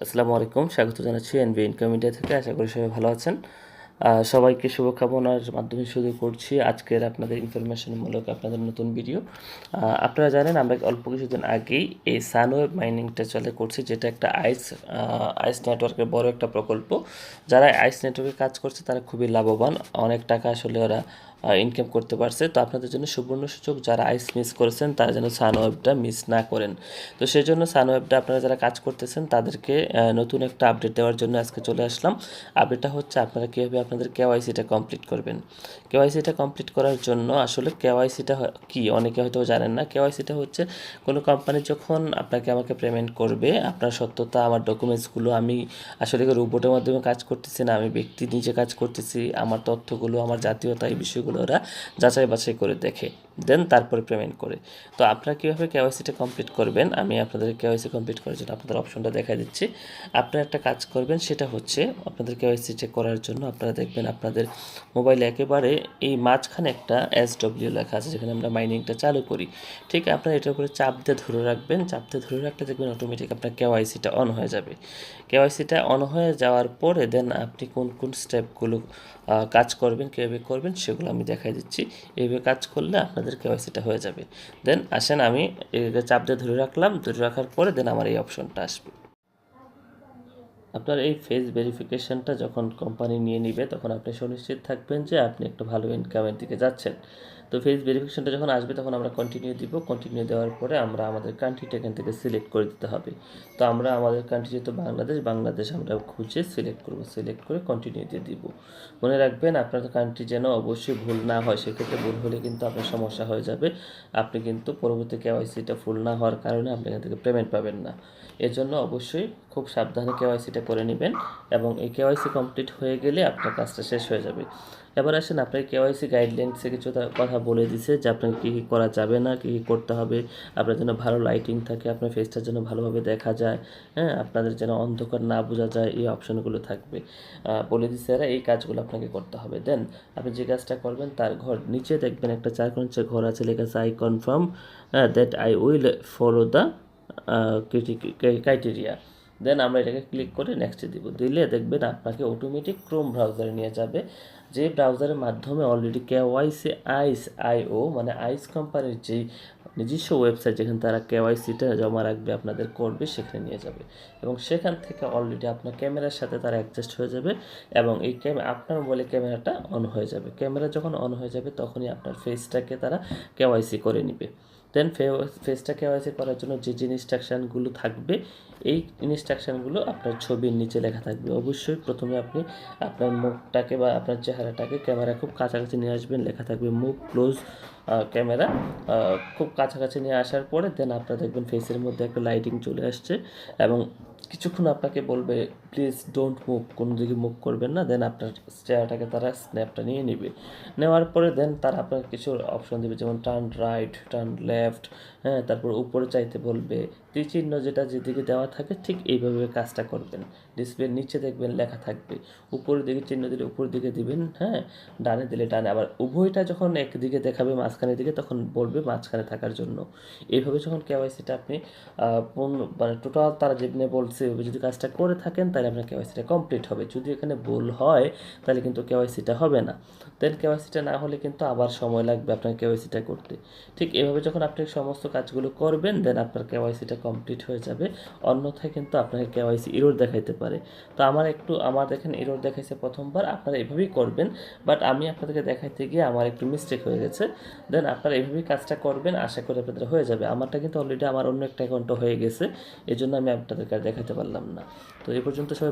আসসালামু আলাইকুম, স্বাগত জানাচ্ছি এনবি ইনকাম মিডিয়া থেকে। আশা করি সবাই ভালো আছেন। সবাইকে শুভকামনার মাধ্যমে শুরু করছি আজকের আপনাদের ইনফরমেশনমূলক আপনাদের নতুন ভিডিও। আপনারা জানেন আমরা অল্প কিছুদিন আগেই এই সানওয়েব মাইনিংটা করছি, যেটা একটা আইস নেটওয়ার্কের বড় একটা প্রকল্প। যারা আইস নেটওয়ার্কে কাজ করছে তারা খুবই লাভবান, অনেক টাকা আসলে ওরা ইনকাম করতে পারছে। তো আপনাদের জন্য সুবর্ণ সুযোগ, যারা আইস মিস করেছেন তারা যেন সানওয়েবটা মিস না করেন। তো সেই জন্য সানওয়েবটা আপনারা যারা কাজ করতেছেন তাদেরকে নতুন একটা আপডেট দেওয়ার জন্য আজকে চলে আসলাম। আপডেটটা হচ্ছে আপনারা কীভাবে আপনাদের কেওয়াইসিটা কমপ্লিট করবেন। কেওয়াইসিটা কমপ্লিট করার জন্য আসলে কেওয়াইসিটা কি অনেকে হয়তো জানেন না। কেওয়াইসিটা হচ্ছে কোনো কোম্পানি যখন আপনাকে আমাকে পেমেন্ট করবে, আপনার সত্যতা, আমার ডকুমেন্টসগুলো, আমি আসলে রোবটের মাধ্যমে কাজ করতেছি না, আমি ব্যক্তি নিজে কাজ করতেছি, আমার তথ্যগুলো, আমার জাতীয়তা, এই বিষয়গুলো ওরা যাচাই বাছাই করে দেখে, দেন তারপরে পেমেন্ট করে। তো আপনারা কীভাবে কেওয়াইসিটা কমপ্লিট করবেন, আমি আপনাদের কেওয়াইসি কমপ্লিট করার জন্য আপনাদের অপশনটা দেখাই দিচ্ছি। আপনারা একটা কাজ করবেন, সেটা হচ্ছে আপনাদের কেওয়াইসিটা করার জন্য আপনারা দেখবেন আপনাদের মোবাইলে একেবারে এই মাঝখানে একটা SW লেখা আছে, যেখানে আমরা মাইনিংটা চালু করি। ঠিক আপনারা এটার উপরে চাপ দিয়ে ধরে রাখবেন। চাপ দিয়ে ধরে রাখলে দেখবেন অটোমেটিক আপনার কেওয়াইসিটা অন হয়ে যাবে। কেওয়াইসিটা অন হয়ে যাওয়ার পরে দেন আপনি কোন কোন স্টেপগুলো কাজ করবেন, কীভাবে করবেন সেগুলো আমি দেখাই দিচ্ছি। এইভাবে কাজ করলে আপনাদের কেওয়াইসিটা হয়ে যাবে। দেন আসেন, আমি চাপ দিয়ে ধরে রাখলাম, ধরে রাখার পরে দেন আমার এই অপশনটা আসবে। আপনার এই ফেস ভেরিফিকেশনটা যখন কোম্পানি নিয়ে নিবে, তখন আপনি সুনিশ্চিত থাকবেন যে আপনি একটা ভালো ইনকামের দিকে যাচ্ছেন। তো ফেস ভেরিফিকেশনটা যখন আসবে তখন আমরা কন্টিনিউ দিব। কন্টিনিউ দেওয়ার পরে আমরা আমাদের কান্ট্রিটা এখান থেকে সিলেক্ট করে দিতে হবে। তো আমরা আমাদের কান্ট্রি যেহেতু বাংলাদেশ আমরা খুঁজে সিলেক্ট করব, সিলেক্ট করে কন্টিনিউ দিয়ে দিব। মনে রাখবেন আপনার কান্ট্রি যেন অবশ্যই ভুল না হয়, সেক্ষেত্রে ভুল হলে কিন্তু আপনার সমস্যা হয়ে যাবে। আপনি কিন্তু পরবর্তী কেওয়াইসিটা ফুল না হওয়ার কারণে আপনি এখান থেকে পেমেন্ট পাবেন না। এর জন্য অবশ্যই খুব সাবধানে কেওয়াইসিটা করে নেবেন, এবং এই কেওয়াইসি কমপ্লিট হয়ে গেলে আপনার কাজটা শেষ হয়ে যাবে। এবার আসেন, আপনার কেওয়াইসি গাইডলাইন্সে কিছু কথা বলে দিছে যে আপনার কী কী করা যাবে না, কী কী করতে হবে। আপনার যেন ভালো লাইটিং থাকে, আপনার ফেসটার জন্য ভালোভাবে দেখা যায়, হ্যাঁ, আপনাদের যেন অন্ধকার না বোঝা যায়, এই অপশনগুলো থাকবে। বলে দিছে এরা এই কাজগুলো আপনাকে করতে হবে। দেন আপনি যে কাজটা করবেন তার নিচে দেখবেন একটা 4 কোণের ঘর আছে, লেখা আছে I confirm that I will follow the criteria. Then আমরা এটাকে ক্লিক করে নেক্সটে দিব। দিলে দেখবেন আপনাকে অটোমেটিক ক্রোম ব্রাউজারে নিয়ে যাবে, যে ব্রাউজারের মাধ্যমে অলরেডি কেওয়াইসি আইস মানে আইস কোম্পানির যেই নিজস্ব ওয়েবসাইট, যেখানে তারা কেওয়াইসিটা জমা রাখবে, আপনাদের করবে, সেখানে নিয়ে যাবে। এবং সেখান থেকে অলরেডি আপনার ক্যামেরার সাথে তারা অ্যাডজাস্ট হয়ে যাবে, এবং এই আপনার মোবাইলে ক্যামেরাটা অন হয়ে যাবে। ক্যামেরা যখন অন হয়ে যাবে তখনই আপনার ফেসটাকে তারা কেওয়াইসি করে নেবে। দেন ফেসটা কেওয়াইসি করার জন্য যে ইনস্ট্রাকশানগুলো থাকবে, এই ইনস্ট্রাকশানগুলো আপনার ছবির নিচে লেখা থাকবে। অবশ্যই প্রথমে আপনি আপনার মুখটাকে বা আপনার চেহারাটাকে ক্যামেরা খুব কাছাকাছি নিয়ে আসবেন, লেখা থাকবে মুভ ক্লোজ ক্যামেরা। খুব কাছাকাছি নিয়ে আসার পরে দেন আপনারা দেখবেন ফেসের মধ্যে একটা লাইটিং চলে আসছে, এবং কিছুক্ষণ আপনাকে বলবে প্লিজ ডোন্ট মুভ, কোনো দিকে মুভ করবেন না। দেন আপনার চেহারাটাকে তারা স্ন্যাপটা নিয়ে নেবে। নেওয়ার পরে দেন তারা আপনাকে কিছু অপশন দেবে, যেমন টার্ন রাইট, টার্ন লেফট, হ্যাঁ, তারপর উপরে চাইতে বলবে। তীর চিহ্ন যেটা যেদিকে দেওয়া থাকে ঠিক এইভাবে কাজটা করবেন। ডিসপ্লের নিচে দেখবেন লেখা থাকবে, উপরের দিকে চিহ্ন দিলে উপরের দিকে দিবেন, হ্যাঁ, ডানে দিলে ডানে। আবার উভয়টা যখন একদিকে দেখাবে মাঝখানের দিকে, তখন বলবে মাঝখানে থাকার জন্য। এইভাবে যখন কেওয়াইসিটা আপনি মানে টোটাল তারা যেখানে বলছে ওইভাবে যদি কাজটা করে থাকেন, তাহলে আপনার কেওয়াইসিটা কমপ্লিট হবে। যদি এখানে ভুল হয় তাহলে কিন্তু কেওয়াইসিটা হবে না। দেন কেওয়াইসিটা না হলে কিন্তু আবার সময় লাগবে আপনার কেওয়াইসিটা করতে। ঠিক এভাবে যখন আপনি সমস্ত কাজগুলো করবেন, দেন আপনার কেওয়াইসিটা কমপ্লিট হয়ে যাবে। অন্যথায় কিন্তু আপনাকে কেওয়াইসি এরর দেখাইতে পারে। তো আমার দেখেন এরর দেখাইছে প্রথমবার, আপনারা এভাবেই করবেন। বাট আমি আপনাদেরকে দেখাইতে গিয়ে আমার একটু মিস্টেক হয়ে গেছে। দেন আপনারা এভাবেই কাজটা করবেন, আশা করি আপনাদের হয়ে যাবে। আমারটা কিন্তু অলরেডি আমার অন্য একটা অ্যাকাউন্টে হয়ে গেছে, এই জন্য আমি আপনাদেরকে আর দেখাতে পারলাম না। তো এই পর্যন্ত সবাই